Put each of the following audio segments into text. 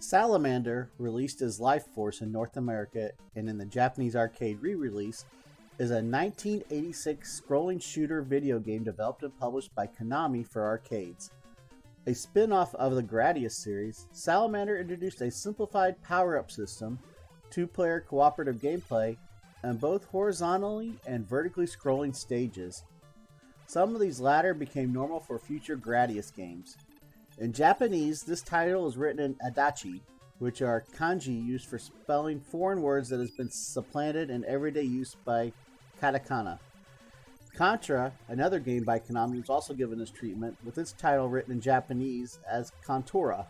Salamander, released as Life Force in North America and in the Japanese arcade re-release, is a 1986 scrolling shooter video game developed and published by Konami for arcades. A spin-off of the Gradius series, Salamander introduced a simplified power-up system, two-player cooperative gameplay, and both horizontally and vertically scrolling stages. Some of these latter became normal for future Gradius games. In Japanese, this title is written in adachi, which are kanji used for spelling foreign words that has been supplanted in everyday use by katakana. Contra, another game by Konami, was also given this treatment, with its title written in Japanese as Contora.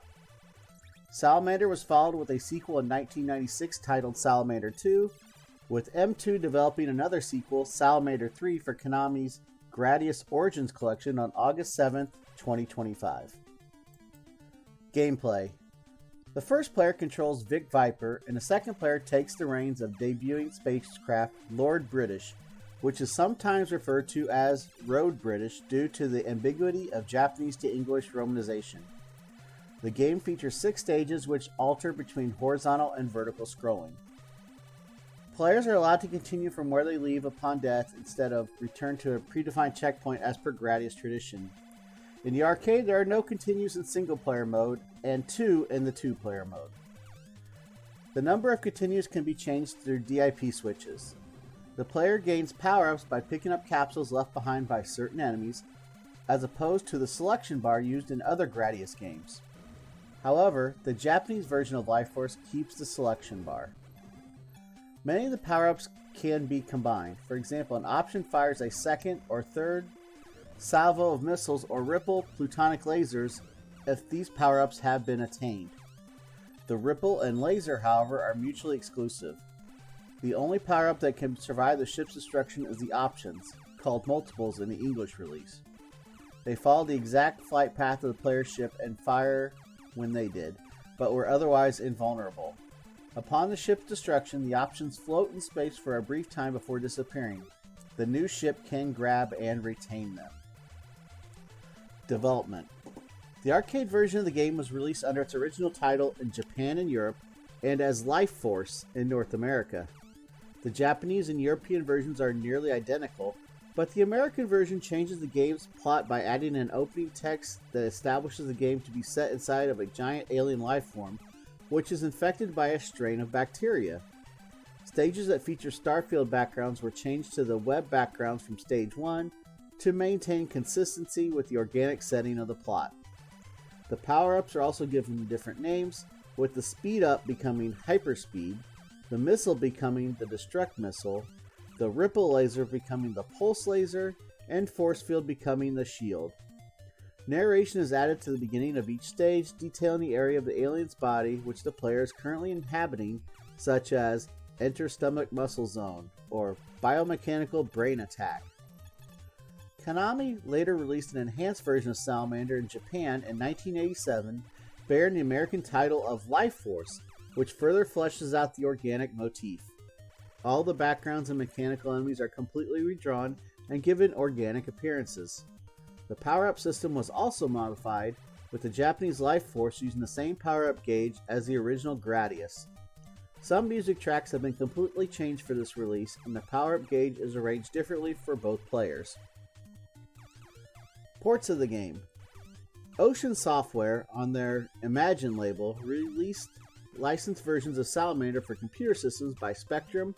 Salamander was followed with a sequel in 1996 titled Salamander 2, with M2 developing another sequel, Salamander 3, for Konami's Gradius Origins collection on August 7th, 2025. Gameplay. The first player controls Vic Viper, and the second player takes the reins of debuting spacecraft Lord British, which is sometimes referred to as Road British due to the ambiguity of Japanese to English romanization. The game features 6 stages which alter between horizontal and vertical scrolling. Players are allowed to continue from where they leave upon death instead of return to a predefined checkpoint as per Gradius tradition. In the arcade, there are no continues in single-player mode, and 2 in the 2-player mode. The number of continues can be changed through DIP switches. The player gains power-ups by picking up capsules left behind by certain enemies, as opposed to the selection bar used in other Gradius games. However, the Japanese version of Life Force keeps the selection bar. Many of the power-ups can be combined. For example, an option fires a second or third salvo of missiles or ripple plutonic lasers if these power-ups have been attained. The ripple and laser, however, are mutually exclusive. The only power-up that can survive the ship's destruction is the options, called multiples in the English release. They follow the exact flight path of the player's ship and fire when they did, but were otherwise invulnerable. Upon the ship's destruction, the options float in space for a brief time before disappearing. The new ship can grab and retain them. Development. The arcade version of the game was released under its original title in Japan and Europe, and as Life Force in North America. The Japanese and European versions are nearly identical, but the American version changes the game's plot by adding an opening text that establishes the game to be set inside of a giant alien life form, which is infected by a strain of bacteria. Stages that feature Starfield backgrounds were changed to the web backgrounds from Stage 1 to maintain consistency with the organic setting of the plot. The power-ups are also given different names, with the speed up becoming Hyperspeed, the missile becoming the Destruct Missile, the Ripple Laser becoming the Pulse Laser, and Force Field becoming the Shield. Narration is added to the beginning of each stage, detailing the area of the alien's body which the player is currently inhabiting, such as Enter Stomach Muscle Zone, or Biomechanical Brain Attack. Konami later released an enhanced version of Salamander in Japan in 1987, bearing the American title of Life Force, which further fleshes out the organic motif. All the backgrounds and mechanical enemies are completely redrawn and given organic appearances. The power-up system was also modified, with the Japanese Life Force using the same power-up gauge as the original Gradius. Some music tracks have been completely changed for this release, and the power-up gauge is arranged differently for both players. Ports of the game. Ocean Software, on their Imagine label, released licensed versions of Salamander for computer systems by Spectrum,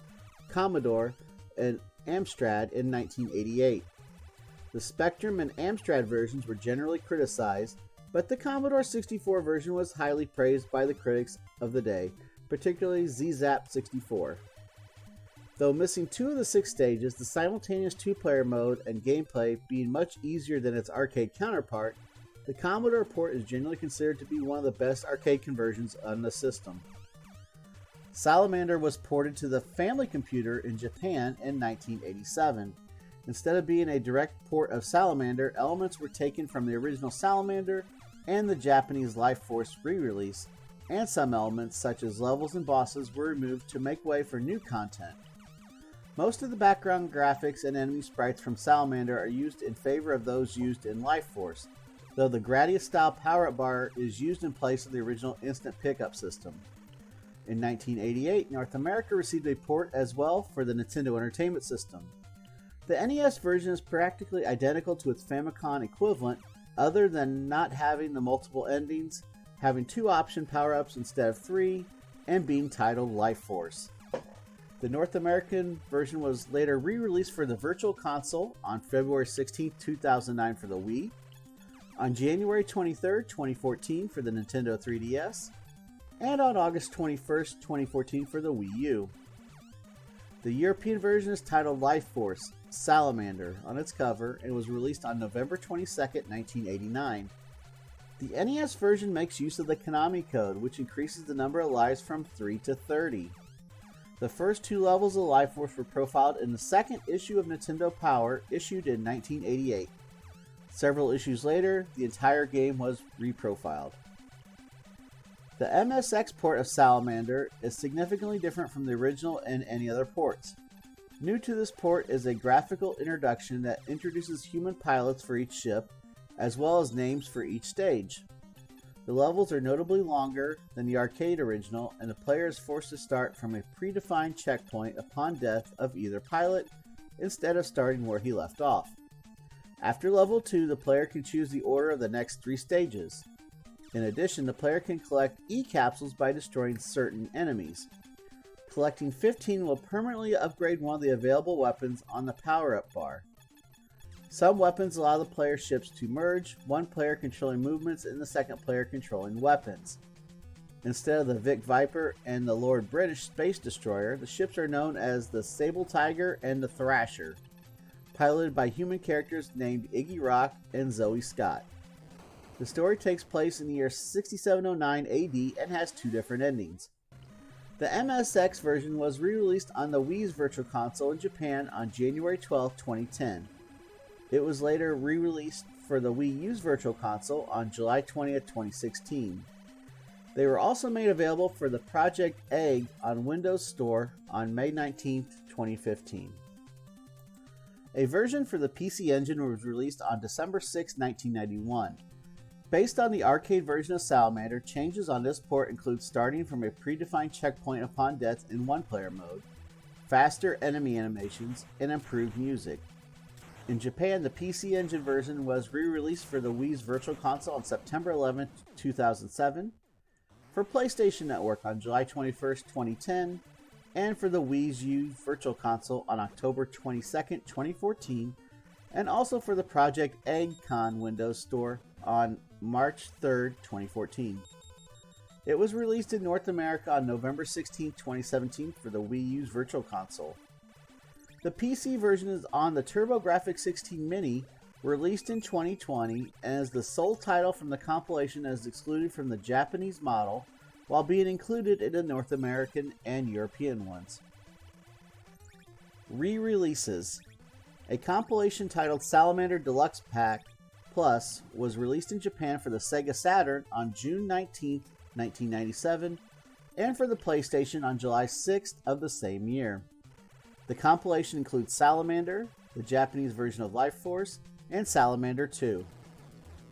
Commodore, and Amstrad in 1988. The Spectrum and Amstrad versions were generally criticized, but the Commodore 64 version was highly praised by the critics of the day, particularly ZZap64. Though missing 2 of the 6 stages, the simultaneous 2-player mode and gameplay being much easier than its arcade counterpart, the Commodore port is generally considered to be one of the best arcade conversions on the system. Salamander was ported to the Family Computer in Japan in 1987. Instead of being a direct port of Salamander, elements were taken from the original Salamander and the Japanese Life Force re-release, and some elements such as levels and bosses were removed to make way for new content. Most of the background graphics and enemy sprites from Salamander are used in favor of those used in Life Force, though the Gradius-style power-up bar is used in place of the original instant pickup system. In 1988, North America received a port as well for the Nintendo Entertainment System. The NES version is practically identical to its Famicom equivalent, other than not having the multiple endings, having 2 option power-ups instead of 3, and being titled Life Force. The North American version was later re-released for the Virtual Console on February 16, 2009 for the Wii, on January 23, 2014 for the Nintendo 3DS, and on August 21, 2014 for the Wii U. The European version is titled Life Force Salamander on its cover and was released on November 22, 1989. The NES version makes use of the Konami code, which increases the number of lives from 3 to 30. The first 2 levels of Life Force were profiled in the second issue of Nintendo Power, issued in 1988. Several issues later, the entire game was reprofiled. The MSX port of Salamander is significantly different from the original and any other ports. New to this port is a graphical introduction that introduces human pilots for each ship, as well as names for each stage. The levels are notably longer than the arcade original, and the player is forced to start from a predefined checkpoint upon death of either pilot, instead of starting where he left off. After level 2, the player can choose the order of the next 3 stages. In addition, the player can collect E-capsules by destroying certain enemies. Collecting 15 will permanently upgrade one of the available weapons on the power-up bar. Some weapons allow the player's ships to merge, one player controlling movements and the second player controlling weapons. Instead of the Vic Viper and the Lord British Space Destroyer, the ships are known as the Sable Tiger and the Thrasher, piloted by human characters named Iggy Rock and Zoe Scott. The story takes place in the year 6709 AD and has 2 different endings. The MSX version was re-released on the Wii's Virtual Console in Japan on January 12, 2010. It was later re-released for the Wii U's Virtual Console on July 20, 2016. They were also made available for the Project Egg on Windows Store on May 19, 2015. A version for the PC Engine was released on December 6, 1991. Based on the arcade version of Salamander, changes on this port include starting from a predefined checkpoint upon death in one-player mode, faster enemy animations, and improved music. In Japan, the PC Engine version was re-released for the Wii's Virtual Console on September 11, 2007, for PlayStation Network on July 21, 2010, and for the Wii's U Virtual Console on October 22, 2014, and also for the Project Egg Con Windows Store on March 3, 2014. It was released in North America on November 16, 2017 for the Wii U's Virtual Console. The PC version is on the TurboGrafx 16 Mini, released in 2020, and is the sole title from the compilation that is excluded from the Japanese model, while being included in the North American and European ones. Re-releases. A compilation titled Salamander Deluxe Pack Plus was released in Japan for the Sega Saturn on June 19, 1997, and for the PlayStation on July 6th of the same year. The compilation includes Salamander, the Japanese version of Life Force, and Salamander 2.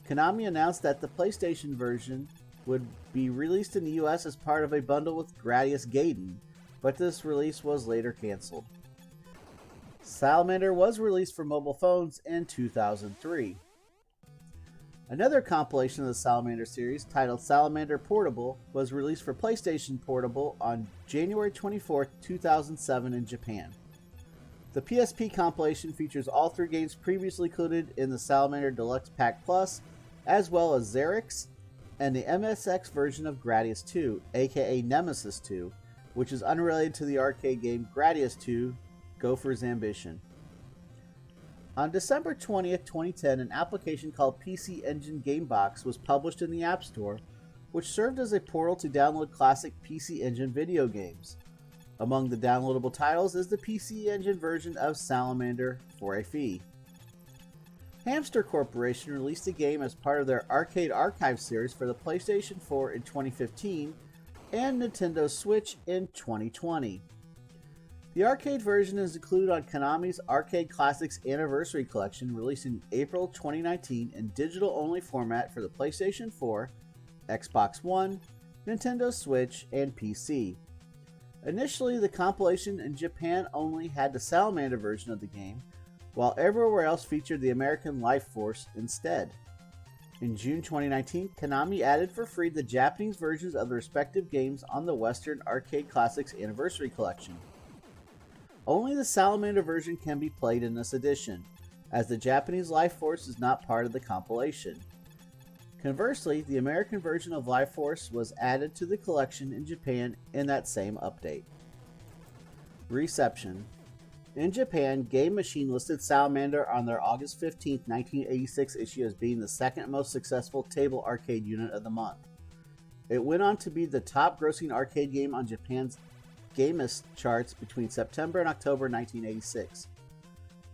Konami announced that the PlayStation version would be released in the US as part of a bundle with Gradius Gaiden, but this release was later cancelled. Salamander was released for mobile phones in 2003. Another compilation of the Salamander series, titled Salamander Portable, was released for PlayStation Portable on January 24, 2007 in Japan. The PSP compilation features all 3 games previously included in the Salamander Deluxe Pack Plus, as well as Xerix and the MSX version of Gradius 2, aka Nemesis 2, which is unrelated to the arcade game Gradius 2, Gopher's Ambition. On December 20th, 2010, an application called PC Engine Gamebox was published in the App Store, which served as a portal to download classic PC Engine video games. Among the downloadable titles is the PC Engine version of Salamander for a fee. Hamster Corporation released the game as part of their Arcade Archive series for the PlayStation 4 in 2015 and Nintendo Switch in 2020. The arcade version is included on Konami's Arcade Classics Anniversary Collection, released in April 2019 in digital-only format for the PlayStation 4, Xbox One, Nintendo Switch, and PC. Initially, the compilation in Japan only had the Salamander version of the game, while everywhere else featured the American Life Force instead. In June 2019, Konami added for free the Japanese versions of the respective games on the Western Arcade Classics Anniversary Collection. Only the Salamander version can be played in this edition, as the Japanese Life Force is not part of the compilation. Conversely, the American version of Life Force was added to the collection in Japan in that same update. Reception. In Japan, Game Machine listed Salamander on their August 15, 1986 issue as being the second most successful table arcade unit of the month. It went on to be the top grossing arcade game on Japan's Gamist charts between September and October 1986.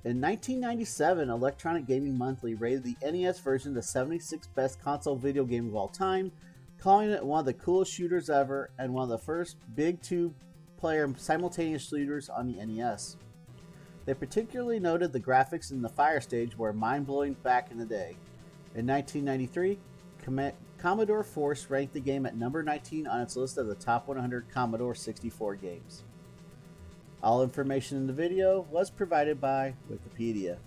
In 1997, Electronic Gaming Monthly rated the NES version the 76th best console video game of all time, calling it one of the coolest shooters ever and one of the first big two-player simultaneous shooters on the NES. They particularly noted the graphics in the fire stage were mind-blowing back in the day. In 1993, Commodore Force ranked the game at number 19 on its list of the top 100 Commodore 64 games. All information in the video was provided by Wikipedia.